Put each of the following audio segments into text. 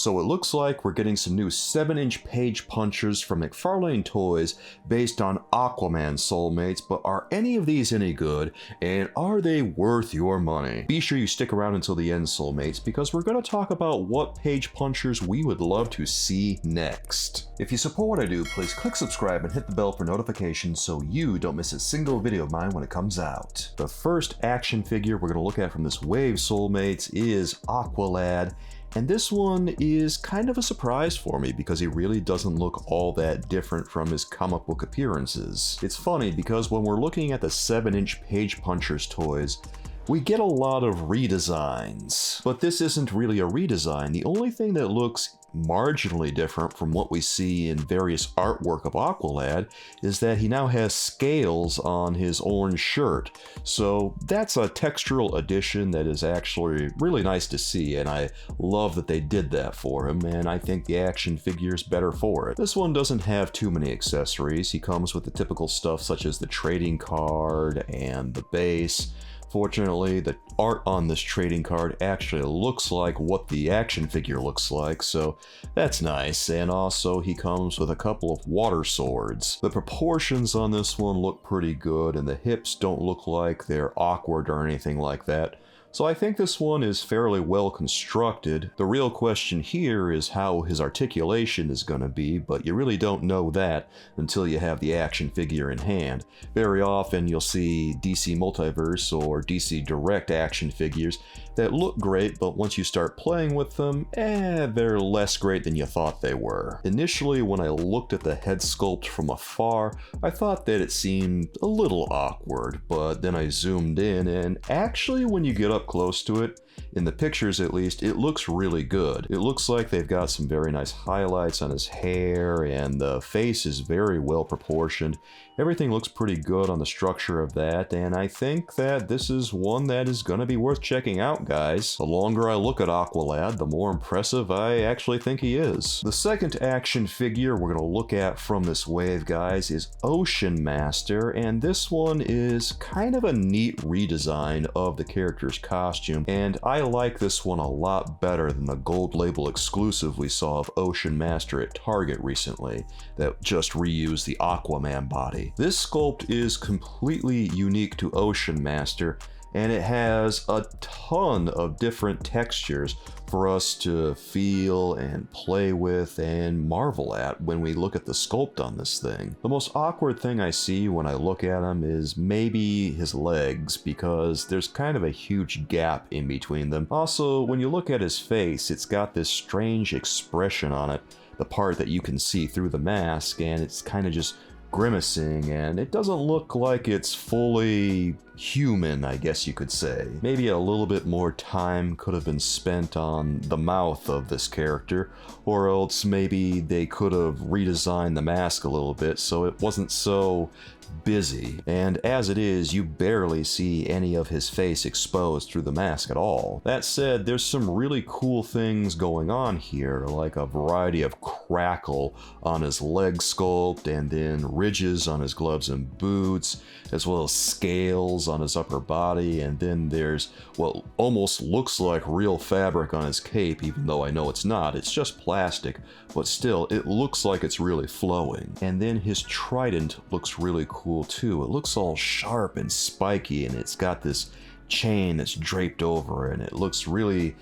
So it looks like we're getting some new 7-inch page punchers from McFarlane Toys based on Aquaman soulmates, but are any of these any good, and are they worth your money? Be sure you stick around until the end, soulmates, because we're going to talk about what page punchers we would love to see next. If you support what I do, please click subscribe and hit the bell for notifications so you don't miss a single video of mine when it comes out. The first action figure we're going to look at from this wave, soulmates, is Aqualad. And this one is kind of a surprise for me because he really doesn't look all that different from his comic book appearances. It's funny because when we're looking at the 7-inch page punchers toys, we get a lot of redesigns. But this isn't really a redesign. The only thing that looks marginally different from what we see in various artwork of Aqualad is that he now has scales on his orange shirt. So that's a textural addition that is actually really nice to see, and I love that they did that for him, and I think the action figure's better for it. This one doesn't have too many accessories. He comes with the typical stuff such as the trading card and the base. Fortunately, the art on this trading card actually looks like what the action figure looks like, so that's nice. And also, he comes with a couple of water swords. The proportions on this one look pretty good, and the hips don't look like they're awkward or anything like that. So I think this one is fairly well constructed. The real question here is how his articulation is going to be, but you really don't know that until you have the action figure in hand. Very often you'll see DC Multiverse or DC Direct action figures that look great, but once you start playing with them, they're less great than you thought they were. Initially, when I looked at the head sculpt from afar, I thought that it seemed a little awkward, but then I zoomed in, and actually when you get up close to it, in the pictures at least, it looks really good. It looks like they've got some very nice highlights on his hair, and the face is very well proportioned. Everything looks pretty good on the structure of that, and I think that this is one that is going to be worth checking out, guys. The longer I look at Aqualad, the more impressive I actually think he is. The second action figure we're going to look at from this wave, guys, is Ocean Master, and this one is kind of a neat redesign of the character's costume, and I like this one a lot better than the gold label exclusive we saw of Ocean Master at Target recently that just reused the Aquaman body. This sculpt is completely unique to Ocean Master, and it has a ton of different textures for us to feel and play with and marvel at when we look at the sculpt on this thing. The most awkward thing I see when I look at him is maybe his legs, because there's kind of a huge gap in between them. Also, when you look at his face, it's got this strange expression on it, the part that you can see through the mask, and it's kind of just grimacing, and it doesn't look like it's fully human, I guess you could say. Maybe a little bit more time could have been spent on the mouth of this character, or else maybe they could have redesigned the mask a little bit so it wasn't so busy. And as it is, you barely see any of his face exposed through the mask at all. That said, there's some really cool things going on here, like a variety of crackle on his leg sculpt, and then ridges on his gloves and boots, as well as scales on his upper body, and then there's what almost looks like real fabric on his cape, even though I know it's not. It's just plastic, but still, it looks like it's really flowing. And then his trident looks really cool too. It looks all sharp and spiky, and it's got this chain that's draped over, and it looks really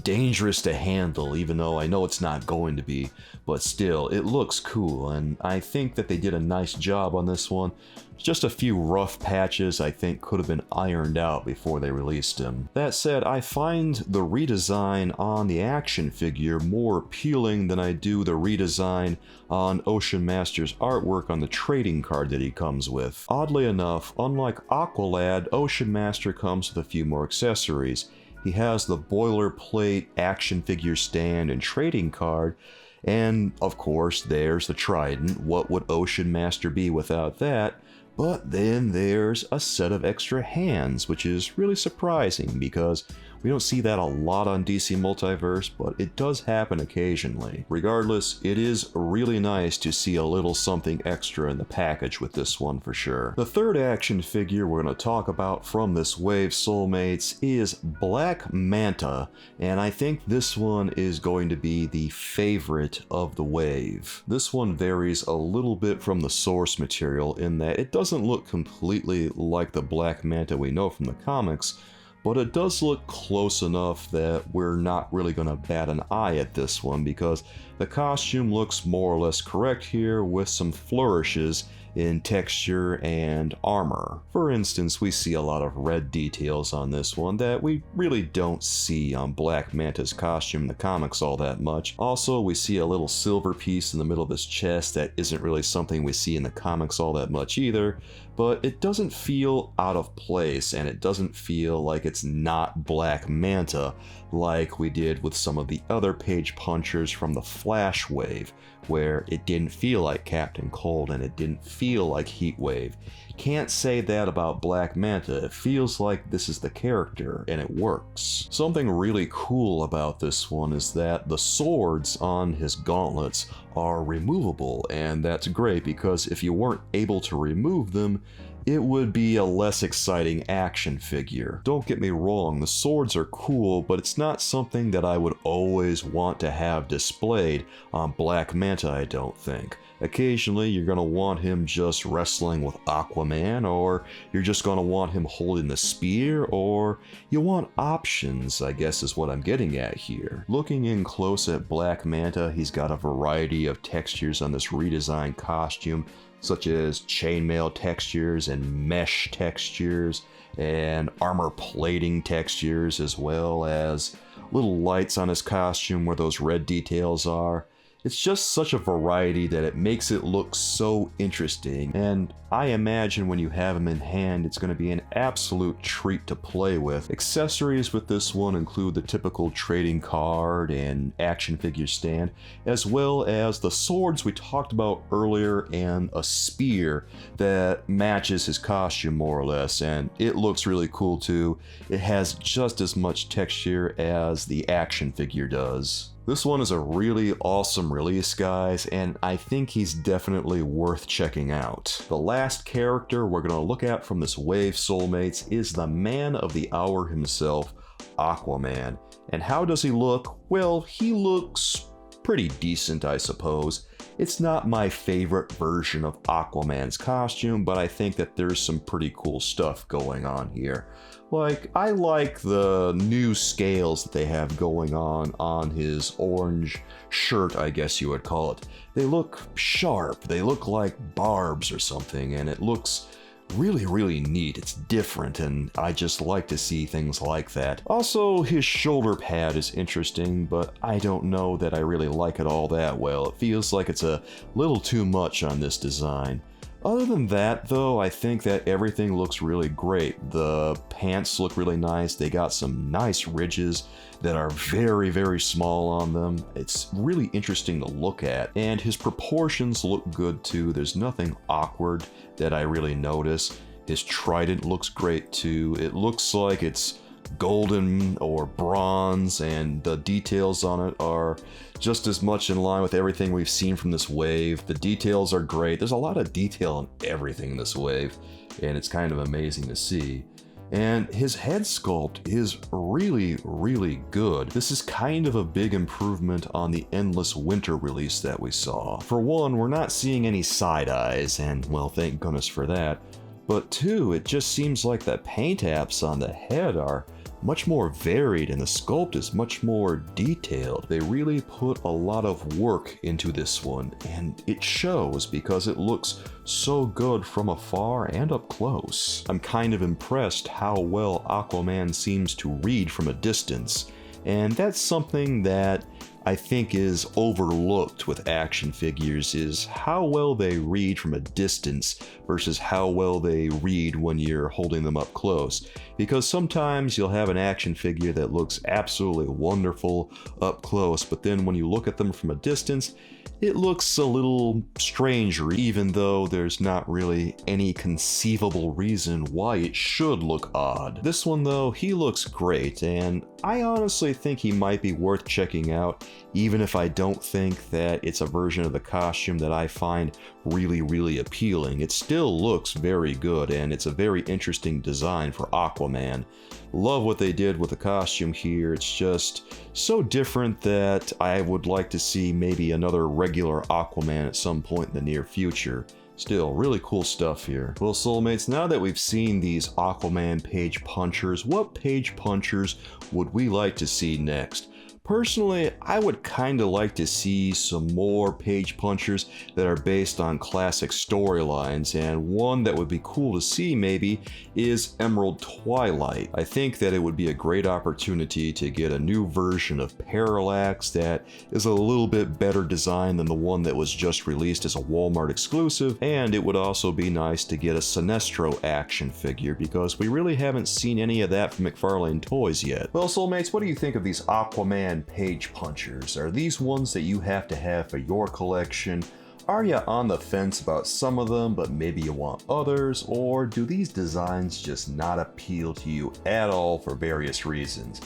dangerous to handle, even though I know it's not going to be, but still, it looks cool, and I think that they did a nice job on this one. Just a few rough patches I think could have been ironed out before they released him. That said, I find the redesign on the action figure more appealing than I do the redesign on Ocean Master's artwork on the trading card that he comes with. Oddly enough, unlike Aqualad, Ocean Master comes with a few more accessories. He has the boilerplate action figure stand and trading card, and of course there's the trident. What would Ocean Master be without that? But then there's a set of extra hands, which is really surprising because We don't see that a lot on DC Multiverse, but it does happen occasionally. Regardless, it is really nice to see a little something extra in the package with this one for sure. The third action figure we're going to talk about from this wave, Soulmates, is Black Manta, and I think this one is going to be the favorite of the wave. This one varies a little bit from the source material in that it doesn't look completely like the Black Manta we know from the comics, but it does look close enough that we're not really going to bat an eye at this one because the costume looks more or less correct here with some flourishes in texture and armor. For instance, we see a lot of red details on this one that we really don't see on Black Manta's costume in the comics all that much. Also, we see a little silver piece in the middle of his chest that isn't really something we see in the comics all that much either, but it doesn't feel out of place and it doesn't feel like it's not Black Manta like we did with some of the other page punchers from the Flash wave, where it didn't feel like Captain Cold and it didn't feel like Heatwave. Can't say that about Black Manta. It feels like this is the character and it works. Something really cool about this one is that the swords on his gauntlets are removable, and that's great because if you weren't able to remove them, it would be a less exciting action figure. Don't get me wrong, the swords are cool, but it's not something that I would always want to have displayed on Black Manta, I don't think. Occasionally you're going to want him just wrestling with Aquaman, or you're just going to want him holding the spear, or you want options, I guess is what I'm getting at here. Looking in close at Black Manta, he's got a variety of textures on this redesigned costume, such as chainmail textures and mesh textures and armor plating textures, as well as little lights on his costume where those red details are. It's just such a variety that it makes it look so interesting, and I imagine when you have him in hand it's going to be an absolute treat to play with. Accessories with this one include the typical trading card and action figure stand, as well as the swords we talked about earlier and a spear that matches his costume more or less, and it looks really cool too. It has just as much texture as the action figure does. This one is a really awesome release, guys, and I think he's definitely worth checking out. The last character we're going to look at from this wave, Soulmates, is the man of the hour himself, Aquaman. And how does he look? Well, he looks pretty decent, I suppose. It's not my favorite version of Aquaman's costume, but I think that there's some pretty cool stuff going on here. Like, I like the new scales that they have going on his orange shirt, I guess you would call it. They look sharp, they look like barbs or something, and it looks really neat. It's different, and I just like to see things like that. Also, his shoulder pad is interesting, but I don't know that I really like it all that well. It feels like it's a little too much on this design. Other than that, though, I think that everything looks really great. The pants look really nice. They got some nice ridges that are very small on them. It's really interesting to look at, and his proportions look good too. There's nothing awkward that I really notice. His trident looks great too. It looks like it's golden or bronze, and the details on it are just as much in line with everything we've seen from this wave. The details are great. There's a lot of detail in everything in this wave, and it's kind of amazing to see. And his head sculpt is really good. This is kind of a big improvement on the Endless Winter release that we saw. For one, we're not seeing any side eyes, and well, thank goodness for that. But two, it just seems like the paint apps on the head are much more varied and the sculpt is much more detailed. They really put a lot of work into this one, and it shows because it looks so good from afar and up close. I'm kind of impressed how well Aquaman seems to read from a distance, and that's something that I think is overlooked with action figures, is how well they read from a distance versus how well they read when you're holding them up close. Because sometimes you'll have an action figure that looks absolutely wonderful up close, but then when you look at them from a distance, it looks a little strange, even though there's not really any conceivable reason why it should look odd. This one though, he looks great, and I honestly think he might be worth checking out, even if I don't think that it's a version of the costume that I find really appealing. It still looks very good, and it's a very interesting design for Aquaman. Love what they did with the costume here. It's just so different that I would like to see maybe another regular Aquaman at some point in the near future. Still, really cool stuff here. Well, Soulmates, now that we've seen these Aquaman Page Punchers, what Page Punchers would we like to see next? Personally, I would kind of like to see some more Page Punchers that are based on classic storylines, and one that would be cool to see maybe is Emerald Twilight. I think that it would be a great opportunity to get a new version of Parallax that is a little bit better designed than the one that was just released as a Walmart exclusive, and it would also be nice to get a Sinestro action figure because we really haven't seen any of that from McFarlane Toys yet. Well, Soulmates, what do you think of these Aquaman Page Punchers? Are these ones that you have to have for your collection? Are you on the fence about some of them, but maybe you want others? Or do these designs just not appeal to you at all for various reasons?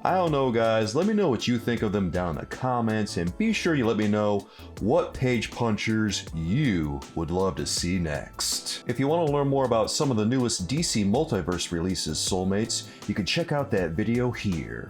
I don't know, guys. Let me know what you think of them down in the comments, and be sure you let me know what Page Punchers you would love to see next. If you want to learn more about some of the newest DC Multiverse releases, Soulmates, you can check out that video here.